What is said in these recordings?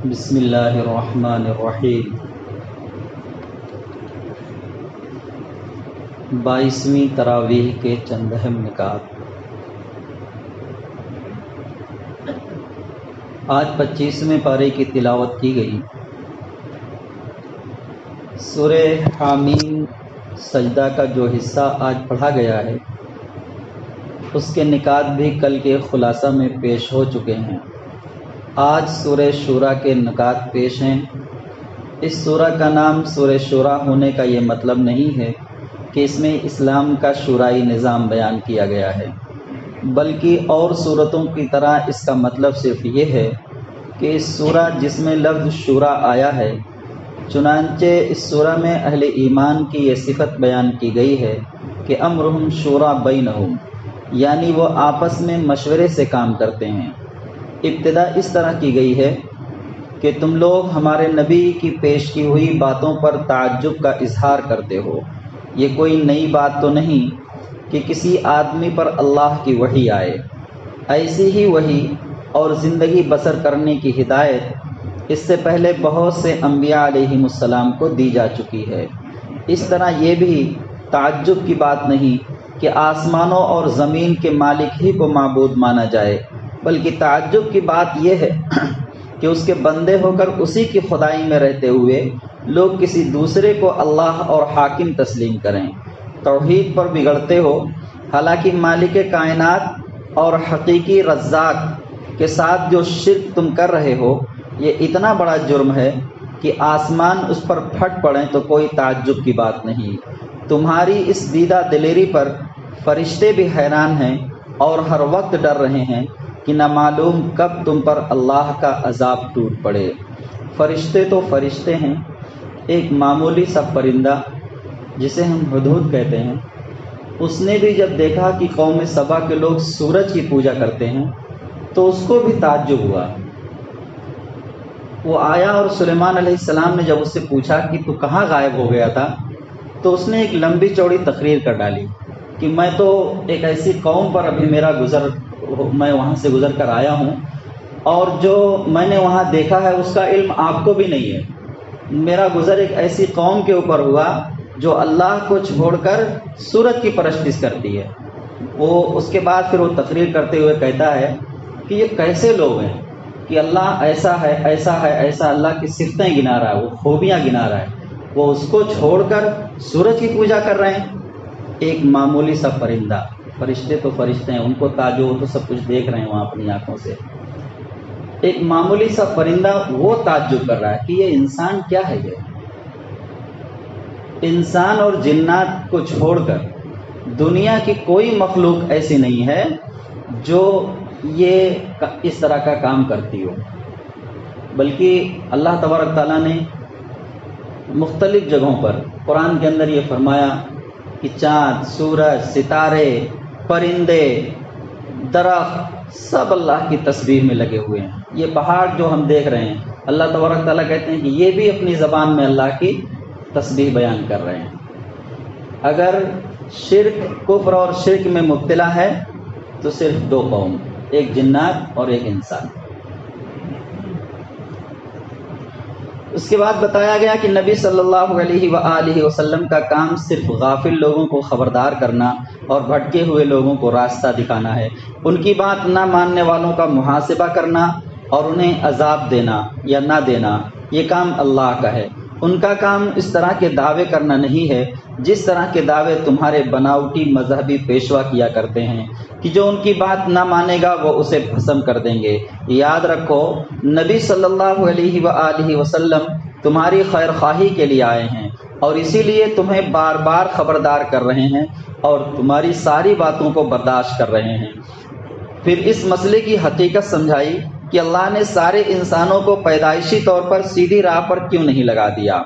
بسم اللہ الرحمن الرحیم 22ویں تراویح کے چند اہم نکات۔ آج 25ویں پارے کی تلاوت کی گئی۔ سورہ حامیم سجدہ کا جو حصہ آج پڑھا گیا ہے اس کے نکات بھی کل کے خلاصہ میں پیش ہو چکے ہیں۔ آج سورہ شورا کے نکات پیش ہیں۔ اس سورہ کا نام سورہ شورا ہونے کا یہ مطلب نہیں ہے کہ اس میں اسلام کا شورائی نظام بیان کیا گیا ہے، بلکہ اور صورتوں کی طرح اس کا مطلب صرف یہ ہے کہ اس سورہ جس میں لفظ شورا آیا ہے، چنانچہ اس سورہ میں اہل ایمان کی یہ صفت بیان کی گئی ہے کہ امرہم شورا بینہم، یعنی وہ آپس میں مشورے سے کام کرتے ہیں۔ ابتدا اس طرح کی گئی ہے کہ تم لوگ ہمارے نبی کی پیش کی ہوئی باتوں پر تعجب کا اظہار کرتے ہو۔ یہ کوئی نئی بات تو نہیں کہ کسی آدمی پر اللہ کی وحی آئے۔ ایسی ہی وحی اور زندگی بسر کرنے کی ہدایت اس سے پہلے بہت سے انبیاء علیہم السلام کو دی جا چکی ہے۔ اس طرح یہ بھی تعجب کی بات نہیں کہ آسمانوں اور زمین کے مالک ہی کو معبود مانا جائے، بلکہ تعجب کی بات یہ ہے کہ اس کے بندے ہو کر اسی کی خدائی میں رہتے ہوئے لوگ کسی دوسرے کو اللہ اور حاکم تسلیم کریں، توحید پر بگڑتے ہو، حالانکہ مالک کائنات اور حقیقی رزاق کے ساتھ جو شرک تم کر رہے ہو یہ اتنا بڑا جرم ہے کہ آسمان اس پر پھٹ پڑیں تو کوئی تعجب کی بات نہیں۔ تمہاری اس دیدہ دلیری پر فرشتے بھی حیران ہیں اور ہر وقت ڈر رہے ہیں کہ نہ معلوم کب تم پر اللہ کا عذاب ٹوٹ پڑے۔ فرشتے تو فرشتے ہیں، ایک معمولی سا پرندہ جسے ہم ہدہد کہتے ہیں، اس نے بھی جب دیکھا کہ قوم سبا کے لوگ سورج کی پوجا کرتے ہیں تو اس کو بھی تعجب ہوا۔ وہ آیا اور سلیمان علیہ السلام نے جب اس سے پوچھا کہ تو کہاں غائب ہو گیا تھا، تو اس نے ایک لمبی چوڑی تقریر کر ڈالی کہ میں تو ایک ایسی قوم پر ابھی میں وہاں سے گزر کر آیا ہوں، اور جو میں نے وہاں دیکھا ہے اس کا علم آپ کو بھی نہیں ہے۔ میرا گزر ایک ایسی قوم کے اوپر ہوا جو اللہ کو چھوڑ کر سورج کی پرستش کرتی ہے۔ وہ اس کے بعد پھر وہ تقریر کرتے ہوئے کہتا ہے کہ یہ کیسے لوگ ہیں کہ اللہ ایسا ہے ایسا ہے ایسا، اللہ کی صفتیں گنا رہا ہے، وہ خوبیاں گنا رہا ہے، وہ اس کو چھوڑ کر سورج کی پوجا کر رہے ہیں۔ ایک معمولی سا پرندہ، فرشتے تو فرشتے ہیں، ان کو تعجب، وہ تو سب کچھ دیکھ رہے ہیں وہاں اپنی آنکھوں سے۔ ایک معمولی سا پرندہ وہ تعجب کر رہا ہے کہ یہ انسان کیا ہے۔ یہ انسان اور جنات کو چھوڑ کر دنیا کی کوئی مخلوق ایسی نہیں ہے جو یہ اس طرح کا کام کرتی ہو، بلکہ اللہ تبارک تعالیٰ نے مختلف جگہوں پر قرآن کے اندر یہ فرمایا کہ چاند، سورج، ستارے، پرندے، درخت سب اللہ کی تسبیح میں لگے ہوئے ہیں۔ یہ پہاڑ جو ہم دیکھ رہے ہیں، اللہ تبارک تعالیٰ کہتے ہیں کہ یہ بھی اپنی زبان میں اللہ کی تسبیح بیان کر رہے ہیں۔ اگر شرک، کفر اور شرک میں مبتلا ہے تو صرف دو قوم، ایک جنات اور ایک انسان۔ اس کے بعد بتایا گیا کہ نبی صلی اللہ علیہ وآلہ وسلم کا کام صرف غافل لوگوں کو خبردار کرنا اور بھٹکے ہوئے لوگوں کو راستہ دکھانا ہے، ان کی بات نہ ماننے والوں کا محاسبہ کرنا اور انہیں عذاب دینا یا نہ دینا، یہ کام اللہ کا ہے۔ ان کا کام اس طرح کے دعوے کرنا نہیں ہے جس طرح کے دعوے تمہارے بناوٹی مذہبی پیشوا کیا کرتے ہیں کہ جو ان کی بات نہ مانے گا وہ اسے بھسم کر دیں گے۔ یاد رکھو نبی صلی اللہ علیہ وآلہ وسلم تمہاری خیر خواہی کے لیے آئے ہیں اور اسی لیے تمہیں بار بار خبردار کر رہے ہیں اور تمہاری ساری باتوں کو برداشت کر رہے ہیں۔ پھر اس مسئلے کی حقیقت سمجھائی کہ اللہ نے سارے انسانوں کو پیدائشی طور پر سیدھی راہ پر کیوں نہیں لگا دیا،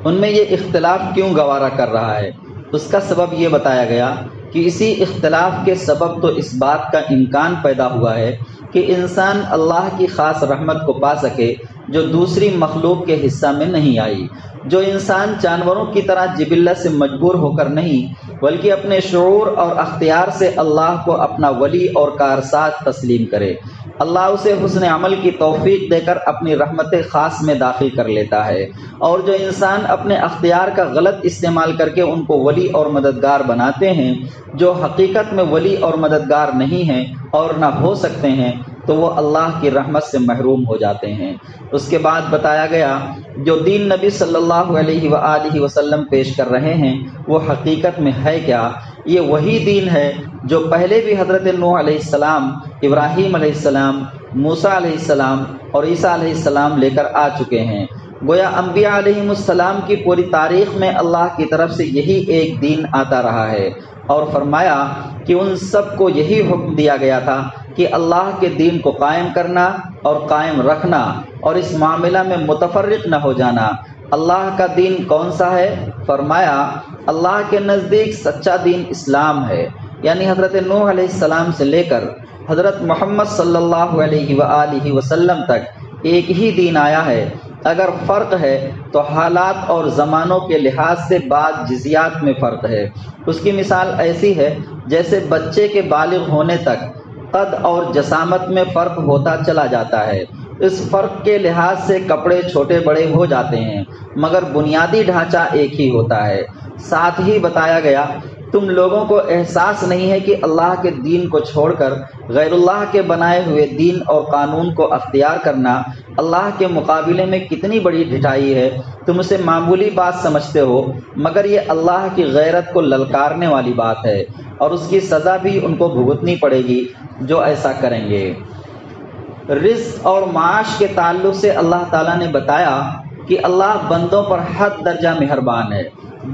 ان میں یہ اختلاف کیوں گوارا کر رہا ہے۔ اس کا سبب یہ بتایا گیا کہ اسی اختلاف کے سبب تو اس بات کا امکان پیدا ہوا ہے کہ انسان اللہ کی خاص رحمت کو پا سکے جو دوسری مخلوق کے حصہ میں نہیں آئی۔ جو انسان جانوروں کی طرح جبلت سے مجبور ہو کر نہیں بلکہ اپنے شعور اور اختیار سے اللہ کو اپنا ولی اور کارساز تسلیم کرے، اللہ اسے حسن عمل کی توفیق دے کر اپنی رحمت خاص میں داخل کر لیتا ہے، اور جو انسان اپنے اختیار کا غلط استعمال کر کے ان کو ولی اور مددگار بناتے ہیں، جو حقیقت میں ولی اور مددگار نہیں ہیں اور نہ ہو سکتے ہیں، تو وہ اللہ کی رحمت سے محروم ہو جاتے ہیں۔ اس کے بعد بتایا گیا جو دین نبی صلی اللہ علیہ وآلہ وسلم پیش کر رہے ہیں وہ حقیقت میں ہے کیا؟ یہ وہی دین ہے جو پہلے بھی حضرت نوح علیہ السلام، ابراہیم علیہ السلام، موسیٰ علیہ السلام اور عیسیٰ علیہ السلام لے کر آ چکے ہیں۔ گویا انبیاء علیہم السلام کی پوری تاریخ میں اللہ کی طرف سے یہی ایک دین آتا رہا ہے، اور فرمایا کہ ان سب کو یہی حکم دیا گیا تھا کہ اللہ کے دین کو قائم کرنا اور قائم رکھنا، اور اس معاملہ میں متفرق نہ ہو جانا۔ اللہ کا دین کون سا ہے؟ فرمایا اللہ کے نزدیک سچا دین اسلام ہے، یعنی حضرت نوح علیہ السلام سے لے کر حضرت محمد صلی اللہ علیہ وآلہ وسلم تک ایک ہی دین آیا ہے۔ اگر فرق ہے تو حالات اور زمانوں کے لحاظ سے بعض جزیات میں فرق ہے۔ اس کی مثال ایسی ہے جیسے بچے کے بالغ ہونے تک قد اور جسامت میں فرق ہوتا چلا جاتا ہے۔ اس فرق کے لحاظ سے کپڑے چھوٹے بڑے ہو جاتے ہیں، مگر بنیادی ڈھانچہ ایک ہی ہوتا ہے۔ ساتھ ہی بتایا گیا تم لوگوں کو احساس نہیں ہے کہ اللہ کے دین کو چھوڑ کر غیر اللہ کے بنائے ہوئے دین اور قانون کو اختیار کرنا اللہ کے مقابلے میں کتنی بڑی ڈھٹائی ہے؟ تم اسے معمولی بات سمجھتے ہو، مگر یہ اللہ کی غیرت کو للکارنے والی بات ہے، اور اس کی سزا بھی ان کو بھگتنی پڑے گی جو ایسا کریں گے۔ رزق اور معاش کے تعلق سے اللہ تعالیٰ نے بتایا کہ اللہ بندوں پر حد درجہ مہربان ہے،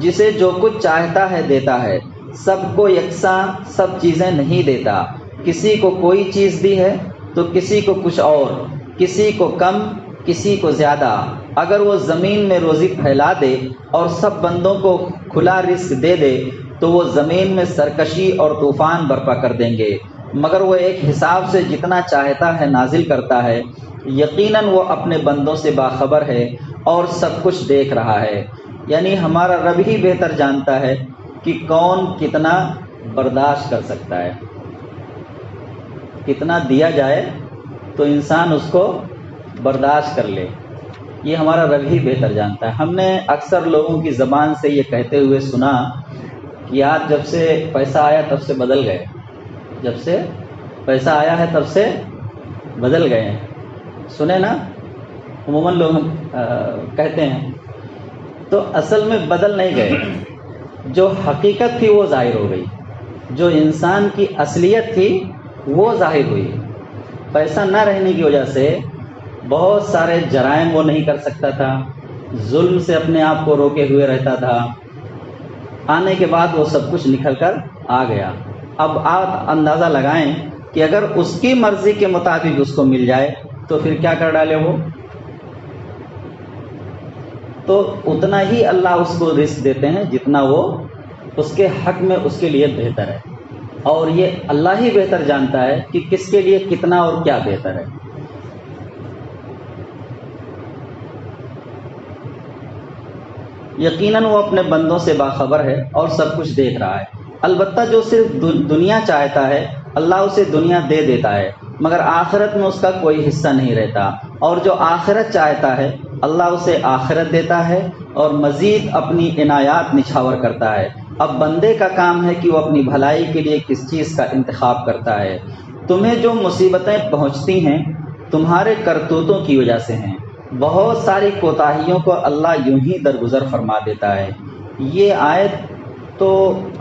جسے جو کچھ چاہتا ہے دیتا ہے، سب کو یکساں سب چیزیں نہیں دیتا، کسی کو کوئی چیز دی ہے تو کسی کو کچھ اور، کسی کو کم کسی کو زیادہ۔ اگر وہ زمین میں روزی پھیلا دے اور سب بندوں کو کھلا رزق دے دے تو وہ زمین میں سرکشی اور طوفان برپا کر دیں گے، مگر وہ ایک حساب سے جتنا چاہتا ہے نازل کرتا ہے۔ یقیناً وہ اپنے بندوں سے باخبر ہے اور سب کچھ دیکھ رہا ہے۔ یعنی ہمارا رب ہی بہتر جانتا ہے کہ کون کتنا برداشت کر سکتا ہے، کتنا دیا جائے تو انسان اس کو برداشت کر لے، یہ ہمارا رب ہی بہتر جانتا ہے۔ ہم نے اکثر لوگوں کی زبان سے یہ کہتے ہوئے سنا کہ یار جب سے پیسہ آیا تب سے بدل گئے، جب سے پیسہ آیا ہے تب سے بدل گئے ہیں، سنے نا؟ عموماً لوگ کہتے ہیں، تو اصل میں بدل نہیں گئے، جو حقیقت تھی وہ ظاہر ہو گئی، جو انسان کی اصلیت تھی وہ ظاہر ہوئی۔ پیسہ نہ رہنے کی وجہ سے بہت سارے جرائم وہ نہیں کر سکتا تھا، ظلم سے اپنے آپ کو روکے ہوئے رہتا تھا، آنے کے بعد وہ سب کچھ نکل کر آ گیا۔ اب آپ اندازہ لگائیں کہ اگر اس کی مرضی کے مطابق اس کو مل جائے تو پھر کیا کر ڈالے وہ؟ تو اتنا ہی اللہ اس کو رزق دیتے ہیں جتنا وہ اس کے حق میں اس کے لیے بہتر ہے، اور یہ اللہ ہی بہتر جانتا ہے کہ کس کے لیے کتنا اور کیا بہتر ہے۔ یقیناً وہ اپنے بندوں سے باخبر ہے اور سب کچھ دیکھ رہا ہے۔ البتہ جو صرف دنیا چاہتا ہے اللہ اسے دنیا دے دیتا ہے، مگر آخرت میں اس کا کوئی حصہ نہیں رہتا، اور جو آخرت چاہتا ہے اللہ اسے آخرت دیتا ہے اور مزید اپنی عنایات نچھاور کرتا ہے۔ اب بندے کا کام ہے کہ وہ اپنی بھلائی کے لیے کس چیز کا انتخاب کرتا ہے۔ تمہیں جو مصیبتیں پہنچتی ہیں تمہارے کرتوتوں کی وجہ سے ہیں، بہت ساری کوتاہیوں کو اللہ یوں ہی درگزر فرما دیتا ہے۔ یہ آیت تو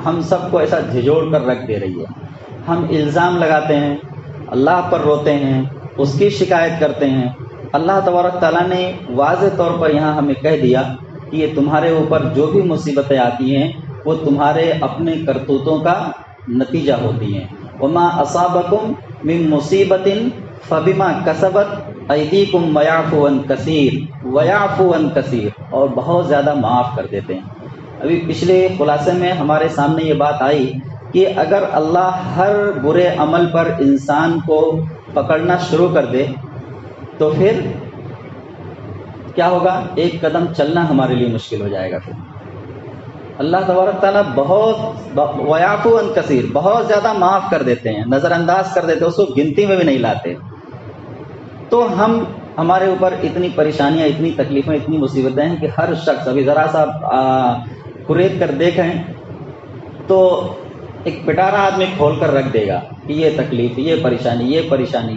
ہم سب کو ایسا جھجوڑ کر رکھ دے رہی ہے۔ ہم الزام لگاتے ہیں، اللہ پر روتے ہیں، اس کی شکایت کرتے ہیں۔ اللہ تبارک تعالیٰ نے واضح طور پر یہاں ہمیں کہہ دیا کہ یہ تمہارے اوپر جو بھی مصیبتیں آتی ہیں وہ تمہارے اپنے کرتوتوں کا نتیجہ ہوتی ہیں۔ وما اصابکم من مصیبت فبما کسبت ایدیکم ویعفو عن کثیر، اور بہت زیادہ معاف کر دیتے ہیں۔ ابھی پچھلے خلاصے میں ہمارے سامنے یہ بات آئی کہ اگر اللہ ہر برے عمل پر انسان کو پکڑنا شروع کر دے تو پھر کیا ہوگا؟ ایک قدم چلنا ہمارے لیے مشکل ہو جائے گا۔ پھر اللہ تبارک تعالیٰ ویعفو عن کثیر، بہت زیادہ معاف کر دیتے ہیں، نظر انداز کر دیتے ہیں، اس کو گنتی میں بھی نہیں لاتے۔ تو ہمارے اوپر اتنی پریشانیاں، اتنی تکلیفیں، اتنی مصیبتیں ہیں کہ ہر شخص ابھی ذرا سا قرید کر دیکھیں تو ایک پٹارا آدمی کھول کر رکھ دے گا کہ یہ تکلیف، یہ پریشانی، یہ پریشانی۔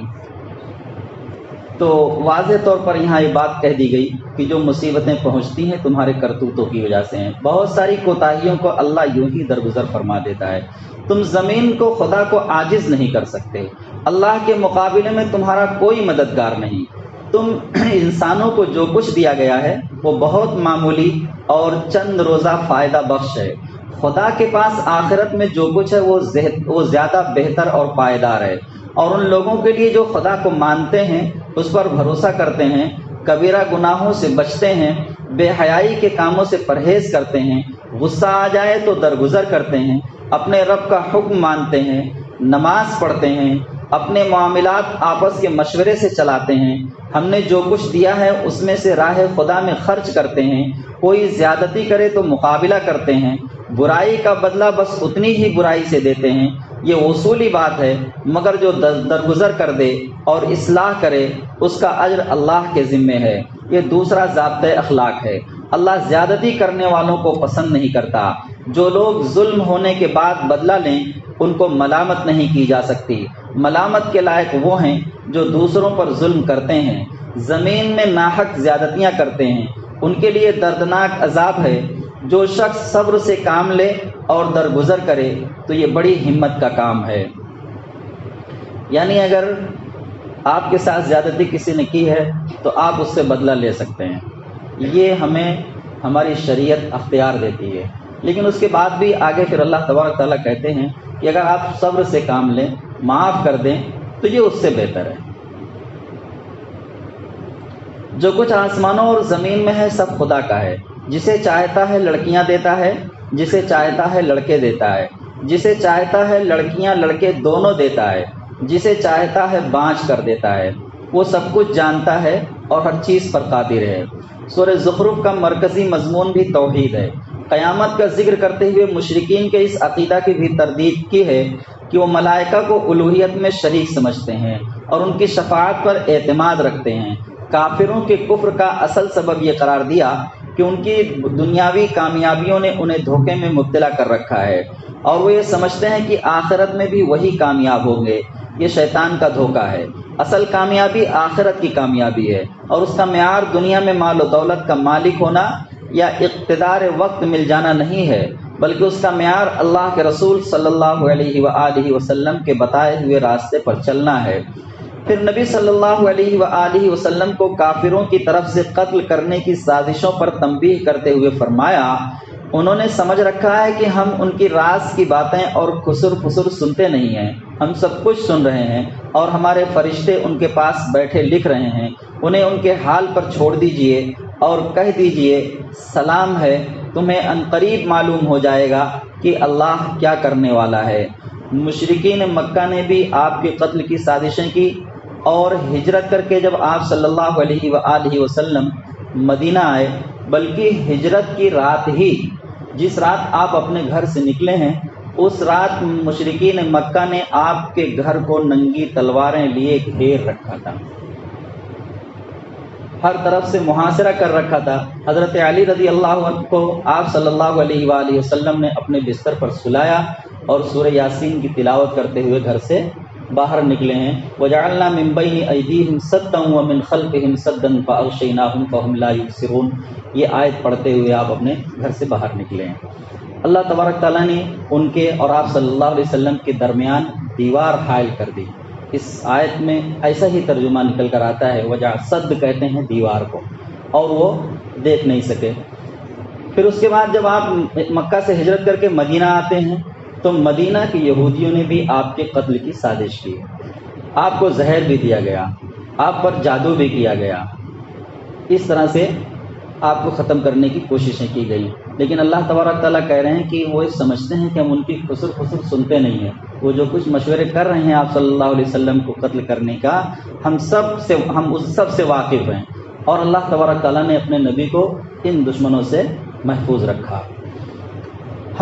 تو واضح طور پر یہاں یہ بات کہہ دی گئی کہ جو مصیبتیں پہنچتی ہیں تمہارے کرتوتوں کی وجہ سے ہیں۔ بہت ساری کوتاہیوں کو اللہ یوں ہی درگزر فرما دیتا ہے۔ تم زمین کو، خدا کو عاجز نہیں کر سکتے، اللہ کے مقابلے میں تمہارا کوئی مددگار نہیں۔ تم انسانوں کو جو کچھ دیا گیا ہے وہ بہت معمولی اور چند روزہ فائدہ بخش ہے۔ خدا کے پاس آخرت میں جو کچھ ہے وہ زیادہ بہتر اور پائیدار ہے۔ اور ان لوگوں کے لیے جو خدا کو مانتے ہیں، اس پر بھروسہ کرتے ہیں، کبیرہ گناہوں سے بچتے ہیں، بے حیائی کے کاموں سے پرہیز کرتے ہیں، غصہ آ جائے تو درگزر کرتے ہیں، اپنے رب کا حکم مانتے ہیں، نماز پڑھتے ہیں، اپنے معاملات آپس کے مشورے سے چلاتے ہیں، ہم نے جو کچھ دیا ہے اس میں سے راہ خدا میں خرچ کرتے ہیں، کوئی زیادتی کرے تو مقابلہ کرتے ہیں، برائی کا بدلہ بس اتنی ہی برائی سے دیتے ہیں۔ یہ اصولی بات ہے، مگر جو درگزر کر دے اور اصلاح کرے اس کا اجر اللہ کے ذمے ہے۔ یہ دوسرا ضابطۂ اخلاق ہے۔ اللہ زیادتی کرنے والوں کو پسند نہیں کرتا۔ جو لوگ ظلم ہونے کے بعد بدلہ لیں ان کو ملامت نہیں کی جا سکتی۔ ملامت کے لائق وہ ہیں جو دوسروں پر ظلم کرتے ہیں، زمین میں ناحق زیادتیاں کرتے ہیں، ان کے لیے دردناک عذاب ہے۔ جو شخص صبر سے کام لے اور درگزر کرے تو یہ بڑی ہمت کا کام ہے۔ یعنی اگر آپ کے ساتھ زیادتی کسی نے کی ہے تو آپ اس سے بدلہ لے سکتے ہیں، یہ ہمیں ہماری شریعت اختیار دیتی ہے۔ لیکن اس کے بعد بھی آگے پھر اللہ تبارک تعالیٰ کہتے ہیں کہ اگر آپ صبر سے کام لیں، معاف کر دیں تو یہ اس سے بہتر ہے۔ جو کچھ آسمانوں اور زمین میں ہے سب خدا کا ہے، جسے چاہتا ہے لڑکیاں دیتا ہے، جسے چاہتا ہے لڑکے دیتا ہے، جسے چاہتا ہے لڑکیاں لڑکے دونوں دیتا ہے، جسے چاہتا ہے بانجھ کر دیتا ہے۔ وہ سب کچھ جانتا ہے اور ہر چیز پر قادر ہے۔ سورہ زخرف کا مرکزی مضمون بھی توحید ہے۔ قیامت کا ذکر کرتے ہوئے مشرکین کے اس عقیدہ کی بھی تردید کی ہے کہ وہ ملائکہ کو الوہیت میں شریک سمجھتے ہیں اور ان کی شفاعت پر اعتماد رکھتے ہیں۔ کافروں کے کفر کا اصل سبب یہ قرار دیا کہ ان کی دنیاوی کامیابیوں نے انہیں دھوکے میں مبتلا کر رکھا ہے اور وہ یہ سمجھتے ہیں کہ آخرت میں بھی وہی کامیاب ہوں گے۔ یہ شیطان کا دھوکہ ہے۔ اصل کامیابی آخرت کی کامیابی ہے اور اس کا معیار دنیا میں مال و دولت کا مالک ہونا یا اقتدار وقت مل جانا نہیں ہے، بلکہ اس کا معیار اللہ کے رسول صلی اللہ علیہ وآلہ وسلم کے بتائے ہوئے راستے پر چلنا ہے۔ پھر نبی صلی اللہ علیہ وآلہ وسلم کو کافروں کی طرف سے قتل کرنے کی سازشوں پر تنبیہ کرتے ہوئے فرمایا، انہوں نے سمجھ رکھا ہے کہ ہم ان کی راز کی باتیں اور خسر پھسر سنتے نہیں ہیں، ہم سب کچھ سن رہے ہیں اور ہمارے فرشتے ان کے پاس بیٹھے لکھ رہے ہیں۔ انہیں ان کے حال پر چھوڑ دیجئے اور کہہ دیجئے سلام ہے، تمہیں عنقریب معلوم ہو جائے گا کہ اللہ کیا کرنے والا ہے۔ مشرکین مکہ نے بھی آپ کے قتل کی سازشیں کی اور ہجرت کر کے جب آپ صلی اللہ علیہ وآلہ وسلم مدینہ آئے، بلکہ ہجرت کی رات ہی، جس رات آپ اپنے گھر سے نکلے ہیں، اس رات مشرکین مکہ نے آپ کے گھر کو ننگی تلواریں لیے گھیر رکھا تھا، ہر طرف سے محاصرہ کر رکھا تھا۔ حضرت علی رضی اللہ عنہ کو آپ صلی اللہ علیہ وآلہ وسلم نے اپنے بستر پر سلایا اور سورہ یاسین کی تلاوت کرتے ہوئے گھر سے باہر نکلے ہیں۔ وَجَعَلْنَا مِن بَيْنِ أَيْدِيهِمْ سَدًّا وَمِنْ خَلْفِهِمْ سَدًّا فَأَغْشَيْنَاهُمْ فَهُمْ لَا يُبْصِرُونَ۔ یہ آیت پڑھتے ہوئے آپ اپنے گھر سے باہر نکلے ہیں۔ اللہ تبارک تعالیٰ نے ان کے اور آپ صلی اللہ علیہ وسلم کے درمیان دیوار حائل کر دی۔ اس آیت میں ایسا ہی ترجمہ نکل کر آتا ہے، وجہ صد کہتے ہیں دیوار کو، اور وہ دیکھ نہیں سکے۔ پھر اس کے بعد جب آپ مکہ سے ہجرت کر کے مدینہ آتے ہیں تو مدینہ کے یہودیوں نے بھی آپ کے قتل کی سازش کی، آپ کو زہر بھی دیا گیا، آپ پر جادو بھی کیا گیا، اس طرح سے آپ کو ختم کرنے کی کوششیں کی گئی۔ لیکن اللہ تبارک تعالیٰ کہہ رہے ہیں کہ وہ سمجھتے ہیں کہ ہم ان کی خسر سنتے نہیں ہیں، وہ جو کچھ مشورے کر رہے ہیں آپ صلی اللہ علیہ وسلم کو قتل کرنے کا، ہم اس سب سے واقف ہیں، اور اللہ تبارک تعالیٰ نے اپنے نبی کو ان دشمنوں سے محفوظ رکھا۔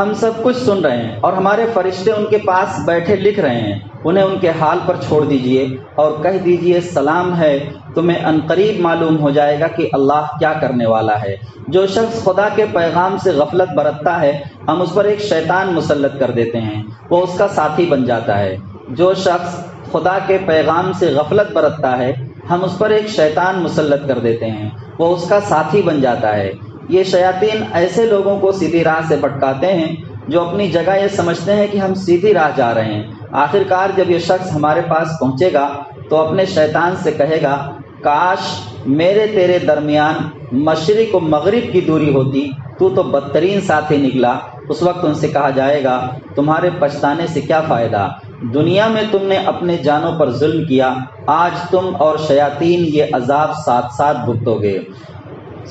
ہم سب کچھ سن رہے ہیں اور ہمارے فرشتے ان کے پاس بیٹھے لکھ رہے ہیں، انہیں ان کے حال پر چھوڑ دیجئے اور کہہ دیجئے سلام ہے، تمہیں عنقریب معلوم ہو جائے گا کہ اللہ کیا کرنے والا ہے۔ جو شخص خدا کے پیغام سے غفلت برتتا ہے ہم اس پر ایک شیطان مسلط کر دیتے ہیں، وہ اس کا ساتھی بن جاتا ہے۔ جو شخص خدا کے پیغام سے غفلت برتتا ہے ہم اس پر ایک شیطان مسلط کر دیتے ہیں، وہ اس کا ساتھی بن جاتا ہے۔ یہ شیاطین ایسے لوگوں کو سیدھی راہ سے بھٹکاتے ہیں جو اپنی جگہ یہ سمجھتے ہیں کہ ہم سیدھی راہ جا رہے ہیں۔ آخر کار جب یہ شخص ہمارے پاس پہنچے گا تو اپنے شیطان سے کہے گا کاش میرے تیرے درمیان مشرق و مغرب کی دوری ہوتی، تو بدترین ساتھی نکلا۔ اس وقت ان سے کہا جائے گا تمہارے پچھتانے سے کیا فائدہ، دنیا میں تم نے اپنے جانوں پر ظلم کیا، آج تم اور شیاطین یہ عذاب ساتھ ساتھ بھگتو گے۔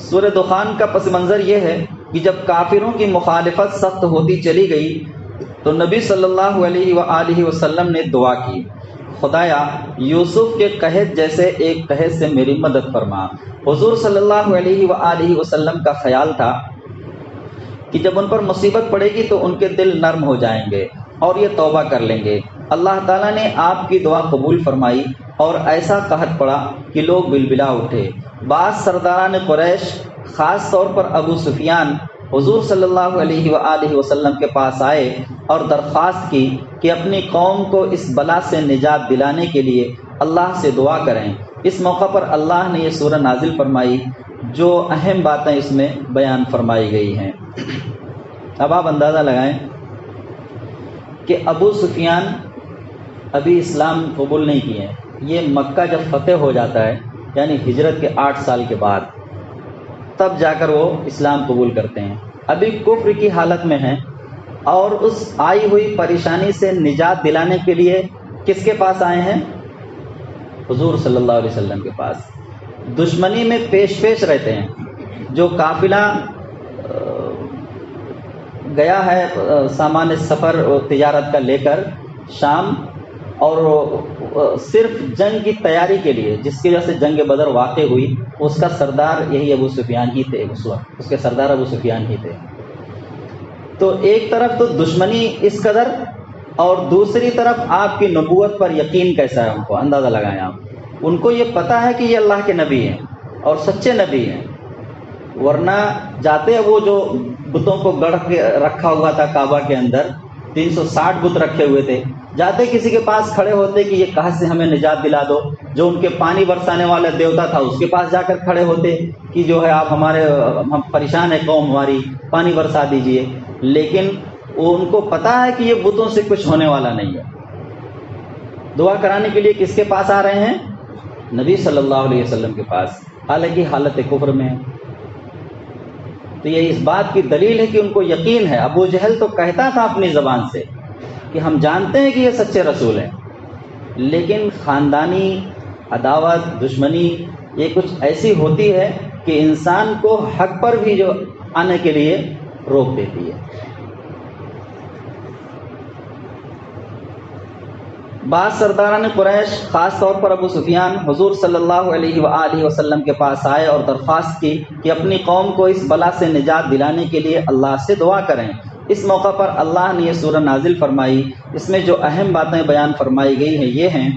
سورہ دخان کا پس منظر یہ ہے کہ جب کافروں کی مخالفت سخت ہوتی چلی گئی تو نبی صلی اللہ علیہ وآلہ وسلم نے دعا کی، خدایا یوسف کے قحط جیسے ایک قحط سے میری مدد فرما۔ حضور صلی اللہ علیہ وآلہ وسلم کا خیال تھا کہ جب ان پر مصیبت پڑے گی تو ان کے دل نرم ہو جائیں گے اور یہ توبہ کر لیں گے۔ اللہ تعالیٰ نے آپ کی دعا قبول فرمائی اور ایسا قحط پڑا کہ لوگ بلبلا اٹھے۔ بعض سرداران قریش خاص طور پر ابو سفیان حضور صلی اللہ علیہ وآلہ وسلم کے پاس آئے اور درخواست کی کہ اپنی قوم کو اس بلا سے نجات دلانے کے لیے اللہ سے دعا کریں۔ اس موقع پر اللہ نے یہ سورہ نازل فرمائی جو اہم باتیں اس میں بیان فرمائی گئی ہیں۔ اب آپ اندازہ لگائیں کہ ابو سفیان ابھی اسلام قبول نہیں کیے ہیں، یہ مکہ جب فتح ہو جاتا ہے یعنی ہجرت کے 8 سال کے بعد تب جا کر وہ اسلام قبول کرتے ہیں، ابھی کفر کی حالت میں ہیں، اور اس آئی ہوئی پریشانی سے نجات دلانے کے لیے کس کے پاس آئے ہیں؟ حضور صلی اللہ علیہ وسلم کے پاس۔ دشمنی میں پیش رہتے ہیں، جو قافلہ گیا ہے سامان سفر تجارت کا لے کر شام، اور صرف جنگ کی تیاری کے لیے جس کی وجہ سے جنگ بدر واقع ہوئی، اس کا سردار یہی ابو سفیان ہی تھے، اس وقت اس کے سردار ابو سفیان ہی تھے۔ تو ایک طرف تو دشمنی اس قدر، اور دوسری طرف آپ کی نبوت پر یقین کیسا ہے، ان کو اندازہ لگائیں آپ۔ ان کو یہ پتہ ہے کہ یہ اللہ کے نبی ہیں اور سچے نبی ہیں، ورنہ جاتے وہ جو بتوں کو گڑھ کے رکھا ہوا تھا کعبہ کے اندر، 360 بت رکھے ہوئے تھے، جاتے کسی کے پاس کھڑے ہوتے کہ یہ قحط سے ہمیں نجات دلا دو، جو ان کے پانی برسانے والا دیوتا تھا اس کے پاس جا کر کھڑے ہوتے کہ جو ہے آپ ہم پریشان ہے قوم ہماری، پانی برسا دیجئے۔ لیکن ان کو پتہ ہے کہ یہ بتوں سے کچھ ہونے والا نہیں ہے۔ دعا کرانے کے لیے کس کے پاس آ رہے ہیں؟ نبی صلی اللہ علیہ وسلم کے پاس، حالانکہ حالت کفر میں ہے۔ تو یہ اس بات کی دلیل ہے کہ ان کو یقین ہے۔ ابو جہل تو کہتا تھا اپنی زبان سے کہ ہم جانتے ہیں کہ یہ سچے رسول ہیں، لیکن خاندانی عداوت دشمنی یہ کچھ ایسی ہوتی ہے کہ انسان کو حق پر بھی جو آنے کے لیے روک دیتی ہے۔ بعض سرداران قریش خاص طور پر ابو سفیان حضور صلی اللہ علیہ وآلہ وسلم کے پاس آئے اور درخواست کی کہ اپنی قوم کو اس بلا سے نجات دلانے کے لیے اللہ سے دعا کریں۔ اس موقع پر اللہ نے یہ سورہ نازل فرمائی، اس میں جو اہم باتیں بیان فرمائی گئی ہیں یہ ہیں،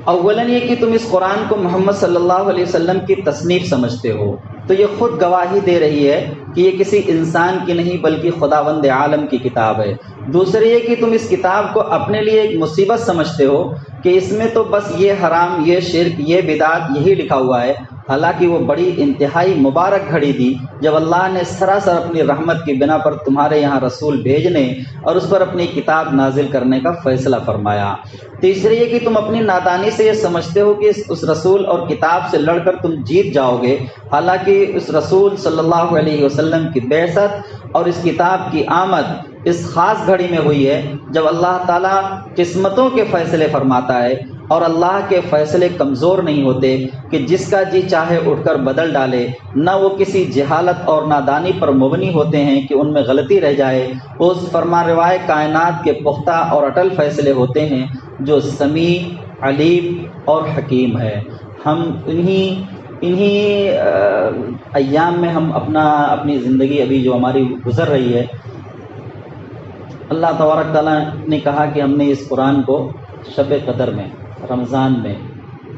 اولاً یہ کہ تم اس قرآن کو محمد صلی اللہ علیہ وسلم کی تصنیف سمجھتے ہو، تو یہ خود گواہی دے رہی ہے کہ یہ کسی انسان کی نہیں بلکہ خداوند عالم کی کتاب ہے۔ دوسرے یہ کہ تم اس کتاب کو اپنے لیے ایک مصیبت سمجھتے ہو کہ اس میں تو بس یہ حرام، یہ شرک، یہ بدعت یہی لکھا ہوا ہے، حالانکہ وہ بڑی انتہائی مبارک گھڑی تھی جب اللہ نے سراسر اپنی رحمت کی بنا پر تمہارے یہاں رسول بھیجنے اور اس پر اپنی کتاب نازل کرنے کا فیصلہ فرمایا۔ تیسرے یہ کہ تم اپنی نادانی سے یہ سمجھتے ہو کہ اس رسول اور کتاب سے لڑ کر تم جیت جاؤ گے، حالانکہ اس رسول صلی اللہ علیہ وسلم کی بعثت اور اس کتاب کی آمد اس خاص گھڑی میں ہوئی ہے جب اللہ تعالیٰ قسمتوں کے فیصلے فرماتا ہے، اور اللہ کے فیصلے کمزور نہیں ہوتے کہ جس کا جی چاہے اٹھ کر بدل ڈالے، نہ وہ کسی جہالت اور نادانی پر مبنی ہوتے ہیں کہ ان میں غلطی رہ جائے۔ وہ اس فرمان روائے کائنات کے پختہ اور اٹل فیصلے ہوتے ہیں جو سمیع، علیم اور حکیم ہے۔ ہم انہی ایام میں ہم اپنی زندگی ابھی جو ہماری گزر رہی ہے، اللہ تبارک تعالیٰ نے کہا کہ ہم نے اس قرآن کو شب قدر میں رمضان میں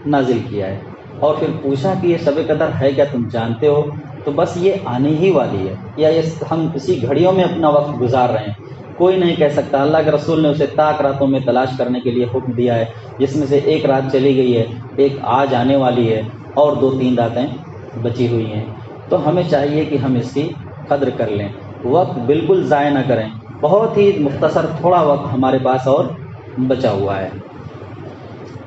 نازل کیا ہے، اور پھر پوچھا کہ یہ شب قدر ہے کیا، تم جانتے ہو؟ تو بس یہ آنے ہی والی ہے، یا یہ ہم اسی گھڑیوں میں اپنا وقت گزار رہے ہیں، کوئی نہیں کہہ سکتا۔ اللہ کے رسول نے اسے طاق راتوں میں تلاش کرنے کے لیے حکم دیا ہے، جس میں سے ایک رات چلی گئی ہے، ایک آج آنے والی ہے، اور 2-3 راتیں بچی ہوئی ہیں۔ تو ہمیں چاہیے کہ ہم اس کی قدر کر لیں، وقت بالکل ضائع نہ کریں۔ بہت ہی مختصر تھوڑا وقت ہمارے پاس اور بچا ہوا ہے۔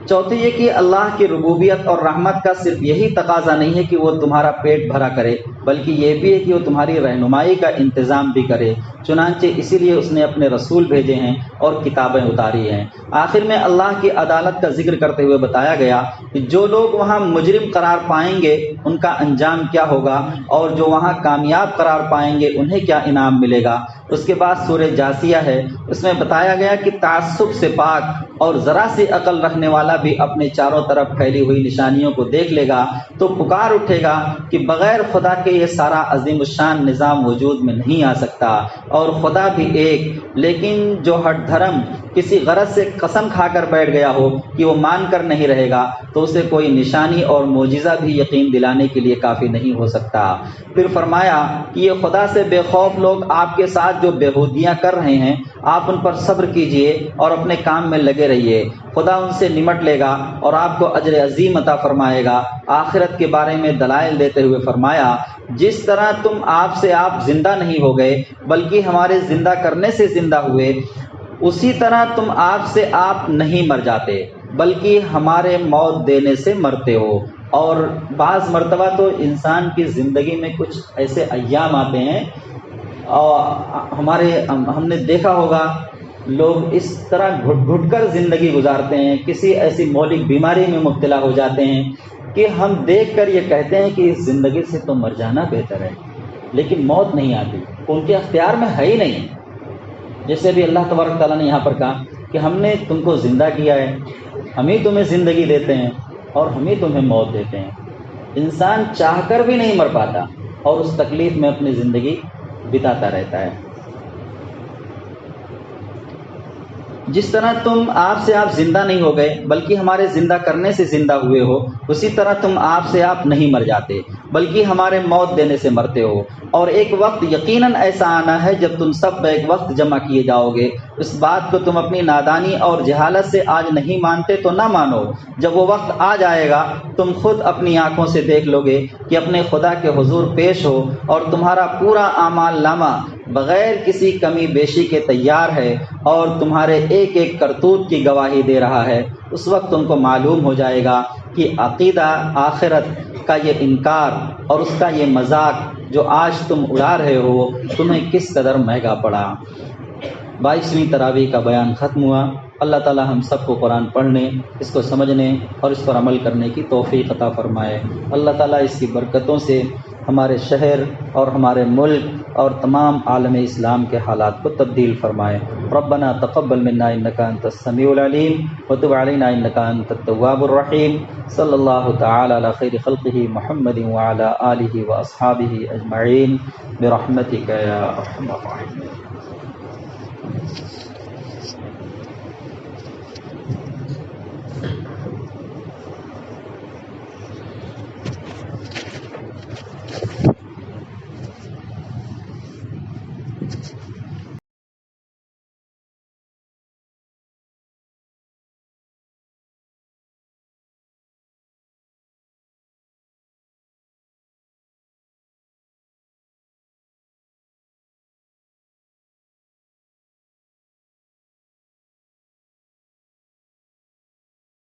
چوتھی یہ کہ اللہ کی ربوبیت اور رحمت کا صرف یہی تقاضا نہیں ہے کہ وہ تمہارا پیٹ بھرا کرے، بلکہ یہ بھی ہے کہ وہ تمہاری رہنمائی کا انتظام بھی کرے۔ چنانچہ اسی لیے اس نے اپنے رسول بھیجے ہیں اور کتابیں اتاری ہیں۔ آخر میں اللہ کی عدالت کا ذکر کرتے ہوئے بتایا گیا کہ جو لوگ وہاں مجرم قرار پائیں گے ان کا انجام کیا ہوگا، اور جو وہاں کامیاب قرار پائیں گے انہیں کیا انعام ملے گا۔ اس کے بعد سورہ جاثیہ ہے، اس میں بتایا گیا کہ تعصب سے پاک اور ذرا سی عقل رکھنے والا بھی اپنے چاروں طرف پھیلی ہوئی نشانیوں کو دیکھ لے گا تو پکار اٹھے گا کہ بغیر خدا کے یہ سارا عظیم الشان نظام وجود میں نہیں آ سکتا، اور خدا بھی ایک، لیکن جو ہٹ دھرم کسی غرض سے قسم کھا کر بیٹھ گیا ہو کہ وہ مان کر نہیں رہے گا تو اسے کوئی نشانی اور معجزہ بھی یقین دلانے کے لیے کافی نہیں ہو سکتا۔ پھر فرمایا کہ یہ خدا سے بے خوف لوگ آپ کے ساتھ جو بےہودیاں کر رہے ہیں، آپ ان پر صبر کیجئے اور اپنے کام میں لگے رہیے، خدا ان سے نمٹ لے گا اور آپ کو اجر عظیم عطا فرمائے گا۔ آخرت کے بارے میں دلائل دیتے ہوئے فرمایا، جس طرح تم آپ سے آپ زندہ نہیں ہو گئے بلکہ ہمارے زندہ کرنے سے زندہ ہوئے، اسی طرح تم آپ سے آپ نہیں مر جاتے بلکہ ہمارے موت دینے سے مرتے ہو۔ اور بعض مرتبہ تو انسان کی زندگی میں کچھ ایسے ایام آتے ہیں اور ہم نے دیکھا ہوگا لوگ اس طرح گھٹ گھٹ کر زندگی گزارتے ہیں، کسی ایسی مہلک بیماری میں مبتلا ہو جاتے ہیں کہ ہم دیکھ کر یہ کہتے ہیں کہ اس زندگی سے تو مر جانا بہتر ہے، لیکن موت نہیں آتی، ان کے اختیار میں ہے ہی نہیں۔ جیسے بھی اللہ تبارک تعالیٰ نے یہاں پر کہا کہ ہم نے تم کو زندہ کیا ہے، ہم ہی تمہیں زندگی دیتے ہیں اور ہم ہی تمہیں موت دیتے ہیں۔ انسان چاہ کر بھی نہیں مر پاتا اور اس تکلیف میں اپنی زندگی بتاتا رہتا ہے۔ جس طرح تم آپ سے آپ زندہ نہیں ہو گئے بلکہ ہمارے زندہ کرنے سے زندہ ہوئے ہو، اسی طرح تم آپ سے آپ نہیں مر جاتے بلکہ ہمارے موت دینے سے مرتے ہو۔ اور ایک وقت یقیناً ایسا آنا ہے جب تم سب بیک وقت جمع کیے جاؤ گے۔ اس بات کو تم اپنی نادانی اور جہالت سے آج نہیں مانتے تو نہ مانو، جب وہ وقت آ جائے گا تم خود اپنی آنکھوں سے دیکھ لو گے کہ اپنے خدا کے حضور پیش ہو اور تمہارا پورا اعمال نامہ بغیر کسی کمی بیشی کے تیار ہے اور تمہارے ایک ایک کرتوت کی گواہی دے رہا ہے۔ اس وقت تم کو معلوم ہو جائے گا کہ عقیدہ آخرت کا یہ انکار اور اس کا یہ مذاق جو آج تم اڑا رہے ہو تمہیں کس قدر مہنگا پڑا۔ 22ویں تراویح کا بیان ختم ہوا۔ اللہ تعالی ہم سب کو قرآن پڑھنے، اس کو سمجھنے اور اس پر عمل کرنے کی توفیق عطا فرمائے۔ اللہ تعالیٰ اس کی برکتوں سے ہمارے شہر اور ہمارے ملک اور تمام عالم اسلام کے حالات کو تبدیل فرمائے۔ ربنا تقبل منا انک انت السمیع العلیم وتب علینا انک انت التواب الرحیم۔ صلی اللہ تعالی علی خیر خلقہ محمد وعلی آلہ واصحابہ اجمعین برحمتک یا ارحم الراحمین۔